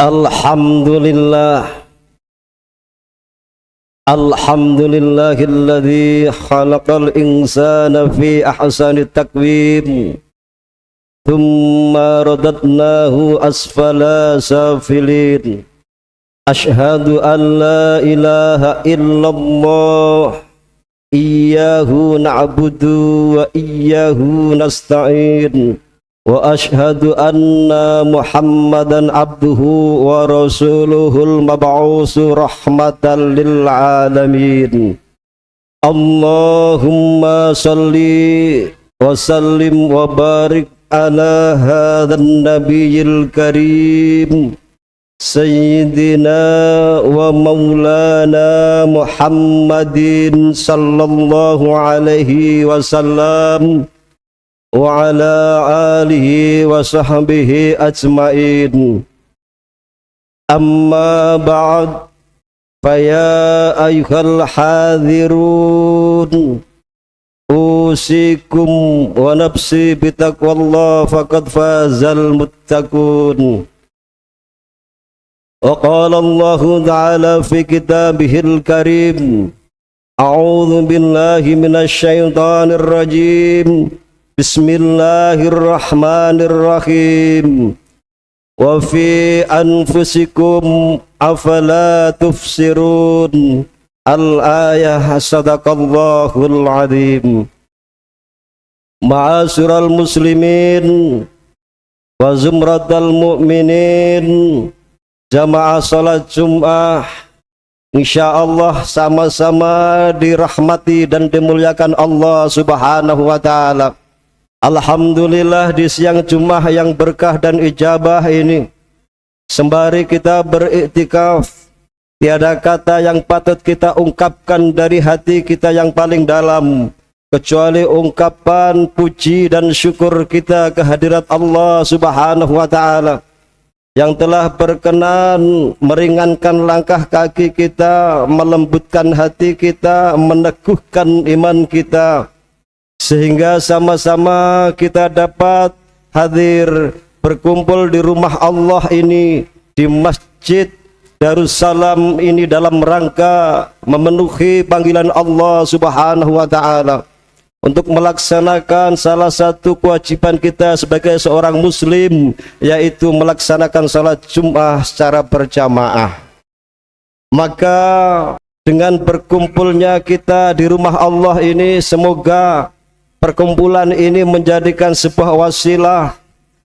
Alhamdulillah, alhamdulillahilladzi khalaqal insana fi ahsani taqwim thumma radadnahu asfala safilin. Ashhadu an la ilaha illallah, iyyahu na'budu wa iyyahu nasta'in. Wa ashhadu anna Muhammadan abduhu wa rasuluhul mab'usu rahmatan lil alamin. Allahumma salli wa sallim wa barik ala hadzal nabiyil karim sayyidina wa maulana Muhammadin sallallahu alaihi wasallam wa ala alihi wa sahbihi ajmain. Amma ba'd, faya ayyuhal hadirun, usikum wa nafsi bitaqwallah faqad fazal muttaqun. Wa qala Allahu ta'ala fi kitabihil karim, a'udzu billahi minasy syaithanir rajim. Bismillahirrahmanirrahim. Wa fi anfusikum afala tufsirun. Al-ayah. Sadaqallahul azim. Ma'asyiral muslimin wa zumratal mu'minin, jamaah salat Jum'ah, insyaallah sama-sama dirahmati dan dimuliakan Allah Subhanahu wa ta'ala. Alhamdulillah, di siang Jumat yang berkah dan ijabah ini, sembari kita beriktikaf, tiada kata yang patut kita ungkapkan dari hati kita yang paling dalam kecuali ungkapan puji dan syukur kita kehadirat Allah Subhanahu wa ta'ala yang telah berkenan meringankan langkah kaki kita, melembutkan hati kita, meneguhkan iman kita, sehingga sama-sama kita dapat hadir berkumpul di rumah Allah ini, di Masjid Darussalam ini, dalam rangka memenuhi panggilan Allah Subhanahu wa ta'ala untuk melaksanakan salah satu kewajiban kita sebagai seorang muslim, yaitu melaksanakan salat Jum'ah secara berjamaah. Maka dengan berkumpulnya kita di rumah Allah ini, semoga perkumpulan ini menjadikan sebuah wasilah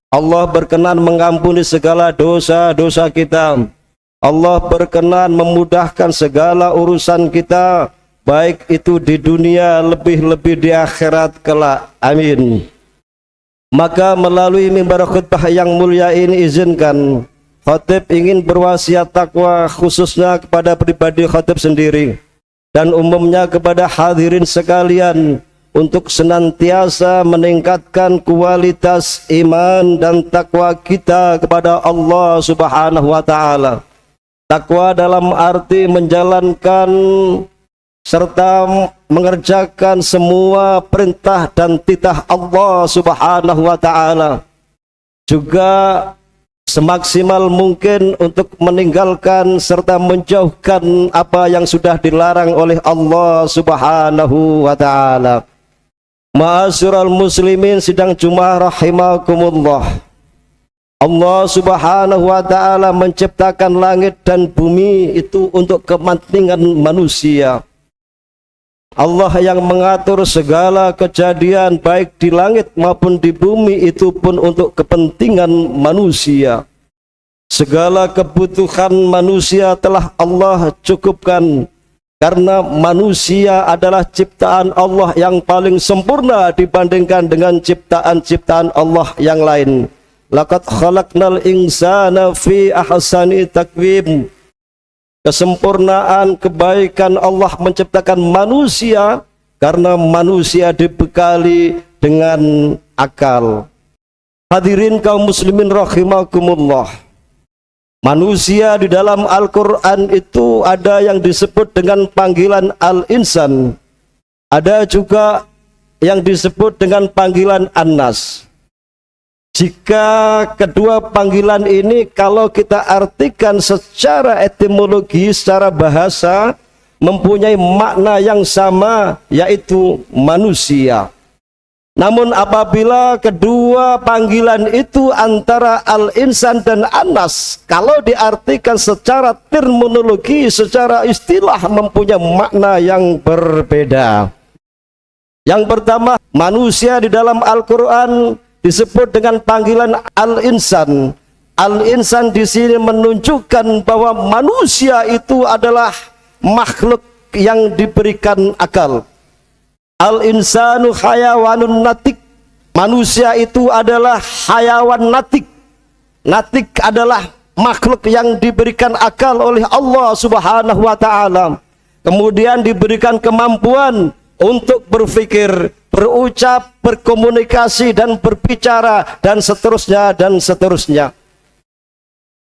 Allah berkenan mengampuni segala dosa-dosa kita. Allah berkenan memudahkan segala urusan kita, baik itu di dunia, lebih-lebih di akhirat kelak. Amin. Maka melalui mimbar khutbah yang mulia ini, izinkan khatib ingin berwasiat takwa, khususnya kepada pribadi khatib sendiri dan umumnya kepada hadirin sekalian, untuk senantiasa meningkatkan kualitas iman dan takwa kita kepada Allah Subhanahu wa ta'ala. Takwa dalam arti menjalankan serta mengerjakan semua perintah dan titah Allah Subhanahu wa ta'ala, juga semaksimal mungkin untuk meninggalkan serta menjauhkan apa yang sudah dilarang oleh Allah Subhanahu wa ta'ala. Ma'asyiral muslimin sidang Jumat rahimakumullah, Allah Subhanahu wa ta'ala menciptakan langit dan bumi itu untuk kepentingan manusia. Allah yang mengatur segala kejadian baik di langit maupun di bumi itu pun untuk kepentingan manusia. Segala kebutuhan manusia telah Allah cukupkan, karena manusia adalah ciptaan Allah yang paling sempurna dibandingkan dengan ciptaan-ciptaan Allah yang lain. Laqad khalaqnal insana fi ahsani taqwim. Kesempurnaan kebaikan Allah menciptakan manusia karena manusia dibekali dengan akal. Hadirin kaum muslimin rahimakumullah, manusia di dalam Al-Quran itu ada yang disebut dengan panggilan Al-Insan, ada juga yang disebut dengan panggilan An-Nas. Jika kedua panggilan ini kalau kita artikan secara etimologi, secara bahasa, mempunyai makna yang sama, yaitu manusia. Namun apabila kedua panggilan itu antara al-insan dan anas, kalau diartikan secara terminologi, secara istilah, mempunyai makna yang berbeda. Yang pertama, manusia di dalam Al-Quran disebut dengan panggilan al-insan. Al-insan di sini menunjukkan bahwa manusia itu adalah makhluk yang diberikan akal. Al-insanu hayawanun natik. Manusia itu adalah hayawan natik. Natik adalah makhluk yang diberikan akal oleh Allah Subhanahu wa ta'ala. Kemudian diberikan kemampuan untuk berpikir, berucap, berkomunikasi, dan berbicara, dan seterusnya, dan seterusnya.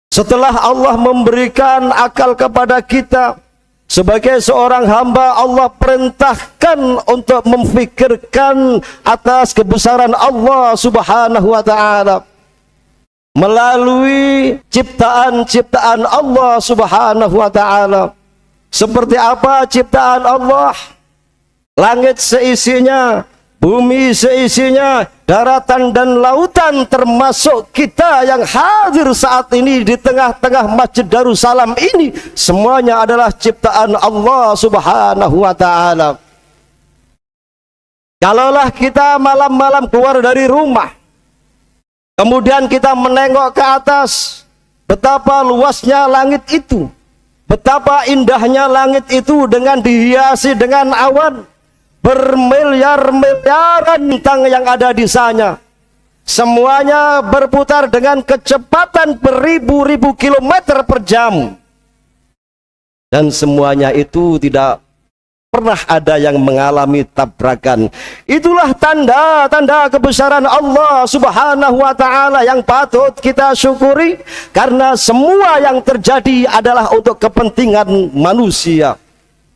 Setelah Allah memberikan akal kepada kita, sebagai seorang hamba, Allah perintahkan untuk memfikirkan atas kebesaran Allah Subhanahu wa ta'ala melalui ciptaan-ciptaan Allah Subhanahu wa ta'ala. Seperti apa ciptaan Allah? Langit seisinya, bumi seisinya, daratan dan lautan, termasuk kita yang hadir saat ini di tengah-tengah Masjid Darussalam ini, semuanya adalah ciptaan Allah Subhanahu wa ta'ala. Kalaulah kita malam-malam keluar dari rumah, kemudian kita menengok ke atas, betapa luasnya langit itu, betapa indahnya langit itu dengan dihiasi dengan awan, bermiliar-miliaran bintang yang ada di sana. Semuanya berputar dengan kecepatan beribu-ribu kilometer per jam. Dan semuanya itu tidak pernah ada yang mengalami tabrakan. Itulah tanda-tanda kebesaran Allah Subhanahu wa ta'ala yang patut kita syukuri, karena semua yang terjadi adalah untuk kepentingan manusia.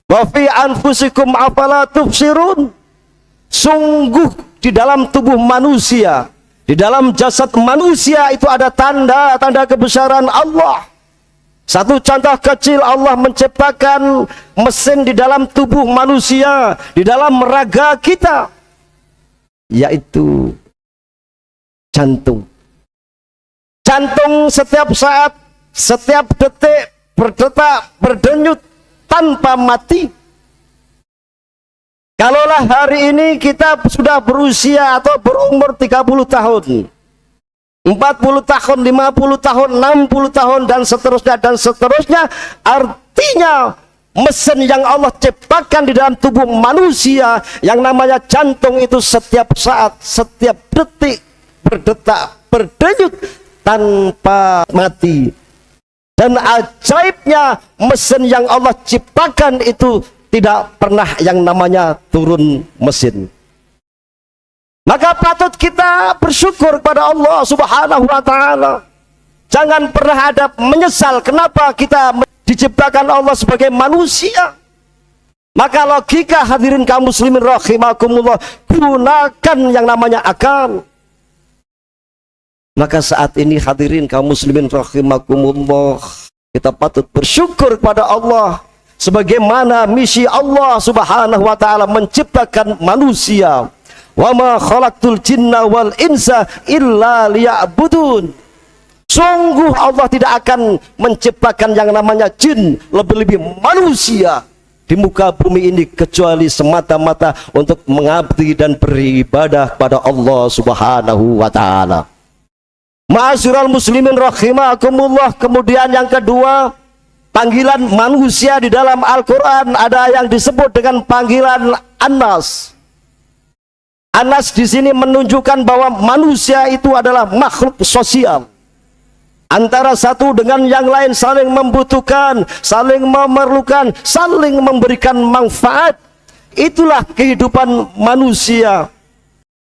Wa fi anfusikum afala tubsirun. Sungguh di dalam tubuh manusia, di dalam jasad manusia itu ada tanda-tanda kebesaran Allah. Satu contoh kecil, Allah menciptakan mesin di dalam tubuh manusia, di dalam raga kita, yaitu jantung. Jantung setiap saat, setiap detik berdetak, berdenyut tanpa mati. Kalaulah hari ini kita sudah berusia atau berumur 30 tahun, 40 tahun, 50 tahun, 60 tahun, dan seterusnya, artinya mesin yang Allah ciptakan di dalam tubuh manusia yang namanya jantung itu setiap saat, setiap detik berdetak, berdenyut tanpa mati. Dan ajaibnya, mesin yang Allah ciptakan itu tidak pernah yang namanya turun mesin. Maka patut kita bersyukur kepada Allah Subhanahu wa ta'ala. Jangan pernah ada menyesal kenapa kita diciptakan Allah sebagai manusia. Maka logika, hadirin kaum muslimin rahimakumullah, gunakan yang namanya akal. Maka saat ini hadirin kaum muslimin rahimakumullah, kita patut bersyukur kepada Allah sebagaimana misi Allah Subhanahu wa ta'ala menciptakan manusia. Wa ma khalaqtul jinna wal insa illa liya'budun. Sungguh Allah tidak akan menciptakan yang namanya jin, lebih-lebih manusia di muka bumi ini kecuali semata-mata untuk mengabdi dan beribadah pada Allah Subhanahu wa ta'ala. Ma'asyiral muslimin rahimakumullah. Kemudian yang kedua, panggilan manusia di dalam Al-Quran ada yang disebut dengan panggilan Anas. Anas di sini menunjukkan bahwa manusia itu adalah makhluk sosial. Antara satu dengan yang lain saling membutuhkan, saling memerlukan, saling memberikan manfaat. Itulah kehidupan manusia.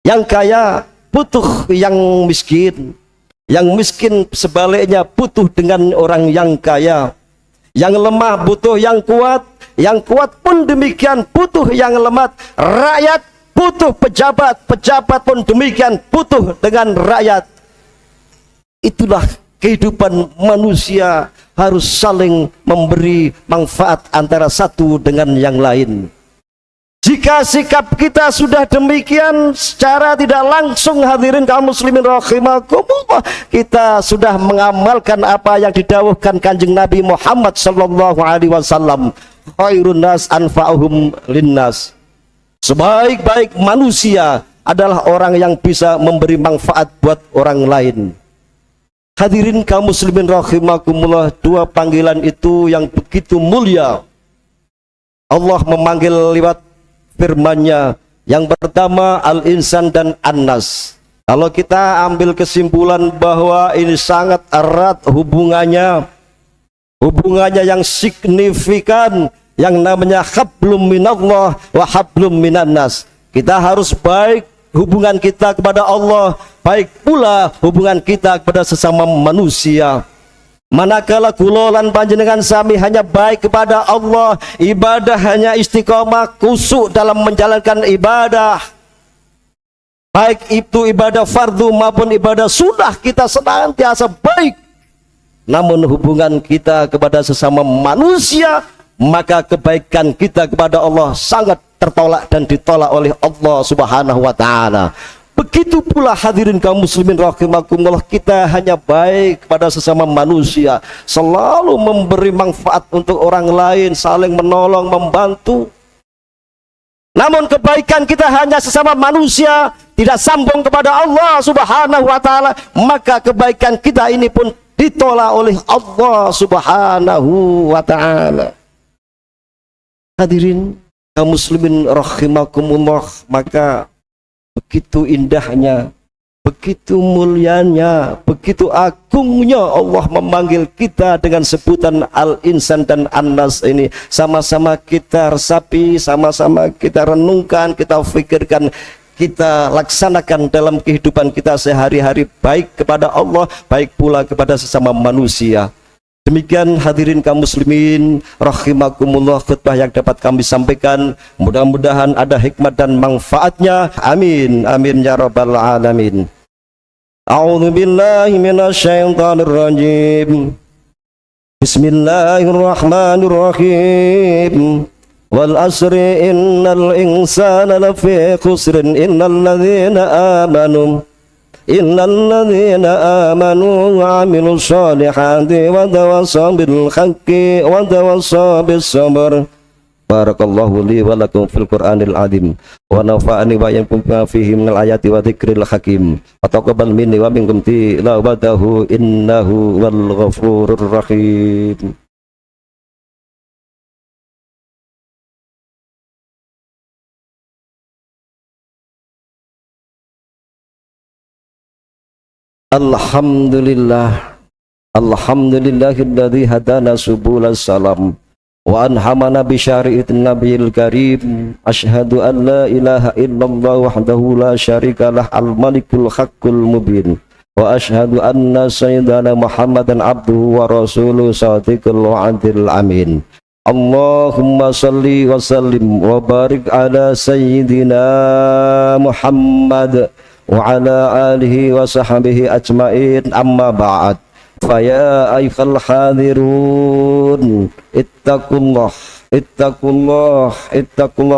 Yang kaya butuh yang miskin, yang miskin sebaliknya butuh dengan orang yang kaya. Yang lemah butuh yang kuat pun demikian butuh yang lemah. Rakyat butuh pejabat, pejabat pun demikian butuh dengan rakyat. Itulah kehidupan manusia, harus saling memberi manfaat antara satu dengan yang lain. Jika sikap kita sudah demikian, secara tidak langsung hadirin kaum muslimin rahimakumullah, kita sudah mengamalkan apa yang didawuhkan Kanjeng Nabi Muhammad sallallahu alaihi wasallam, khairun nas anfa'uhum linnas. Sebaik-baik manusia adalah orang yang bisa memberi manfaat buat orang lain. Hadirin kaum muslimin rahimakumullah, dua panggilan itu yang begitu mulia. Allah memanggil lewat firman-Nya. Yang pertama al-insan dan an-nas. Kalau kita ambil kesimpulan bahwa ini sangat erat hubungannya yang signifikan, yang namanya hablum minallah wa hablum minannas. Kita harus baik hubungan kita kepada Allah, baik pula hubungan kita kepada sesama manusia. Manakala kulolan panjenengan sami hanya baik kepada Allah, ibadah hanya istiqomah khusyuk dalam menjalankan ibadah, baik itu ibadah fardu maupun ibadah sunnah, kita senantiasa baik. Namun hubungan kita kepada sesama manusia, maka kebaikan kita kepada Allah sangat tertolak dan ditolak oleh Allah Subhanahu wa ta'ala. Begitu pula hadirin kaum muslimin rahimakumullah, kita hanya baik kepada sesama manusia, selalu memberi manfaat untuk orang lain, saling menolong, membantu. Namun kebaikan kita hanya sesama manusia, tidak sambung kepada Allah Subhanahu wa ta'ala, maka kebaikan kita ini pun ditolak oleh Allah Subhanahu wa ta'ala. Hadirin kaum muslimin rahimakumullah, maka begitu indahnya, begitu mulianya, begitu agungnya Allah memanggil kita dengan sebutan al-insan dan an-nas ini. Sama-sama kita resapi, sama-sama kita renungkan, kita pikirkan, kita laksanakan dalam kehidupan kita sehari-hari, baik kepada Allah, baik pula kepada sesama manusia. Demikian hadirin kaum muslimin rahimakumullah, khutbah yang dapat kami sampaikan, mudah-mudahan ada hikmat dan manfaatnya. Amin amin ya rabbal alamin. A'udzu billahi minasyaitonir rajim. Bismillahirrahmanirrahim. Wal asri innal insana lafi khusrin illalladzina amanu wa amilus solihati wa tawassaw bil haqqi wa tawassaw bis sabr. Barakallahu li wa lakum fil Qur'anil azim wa nafa'ani wa iyyakum fihi minal ayati wa dzikril hakim. Wa taqabbal minni wa minkum tilawatahu innahu wal ghafurur rahim. Alhamdulillah, alhamdulillahilladzi hadana subulas salam wa anhamana bi syari'atin nabiyil karim. Asyhadu an la ilaha illallah wahdahu la syarikalah al-malikul haqqul mubin wa asyhadu anna sayyidana Muhammadan abduhu wa rasuluhu shadiqul wa'dil amin. Allahumma salli wa sallim wa barik ala sayyidina Muhammad wa ala alihi wa sahbihi ajmain, amma ba'd. Faya ayyuhal hadirun ittaqullah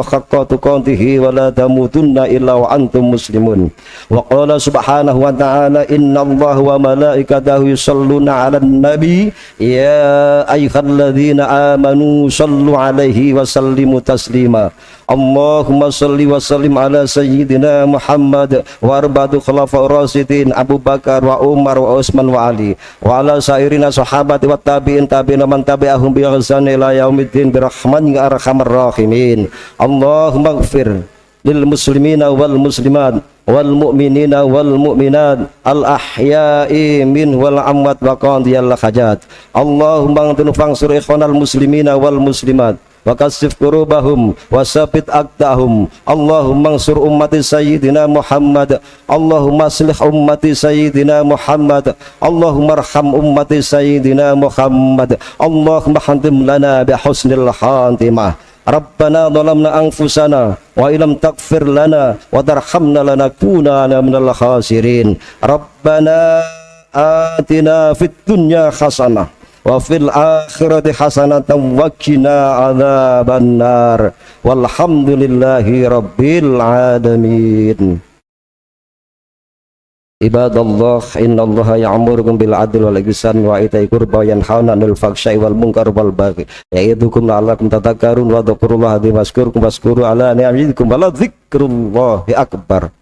haqqa tuqatih wa la tamutunna illa wa antum muslimun. Wa qala subhanahu wa ta'ala innallaha wa malaikatahu yusholluna 'alan nabi ya ayyuhalladzina amanu shallu 'alaihi wa sallimu taslima. Allahumma salli wa sallim ala sayyidina Muhammad wa arba'atu khulafa'ur rasyidin Abu Bakar wa Umar wa Utsman wa Ali wa ala sairina sahabati wa tabi'in man tabi'ahum bi ihsan ila yaumiddin bi rahmatika arhamar rahimin. Allahumma ighfir lil muslimina wal muslimat wal mu'minina wal mu'minat al ahya'i min wal amwat wa qadiyal hajat. Allahumma fansur ikhwanal muslimina wal muslimat wa kasif kurubahum wa sabit aqdahum. Allahumma ansur ummati sayyidina Muhammad. Allahumma aslih ummati sayyidina Muhammad. Allahumma arham ummati sayyidina Muhammad. Allahumma hantim lana bi husnil khatimah. Rabbana zalamna anfusana wa illam taghfir lana wa tarhamna lanakunanna minal khasirin. Rabbana atina fid dunya hasanah wa fil akhirati hasanatan wa qina adzabannar walhamdulillahi rabbil alamin. Ibadallah, innallaha ya'murukum bil adli wal ihsan wa ita'i qurba wa yanhauna 'anil fahsya'i wal munkar wal baghi ya'idzukum la'allakum tadhakkarun wa dhkurullaha dzikran washkuru ala ni'amikum wa la dzikrullahi akbar.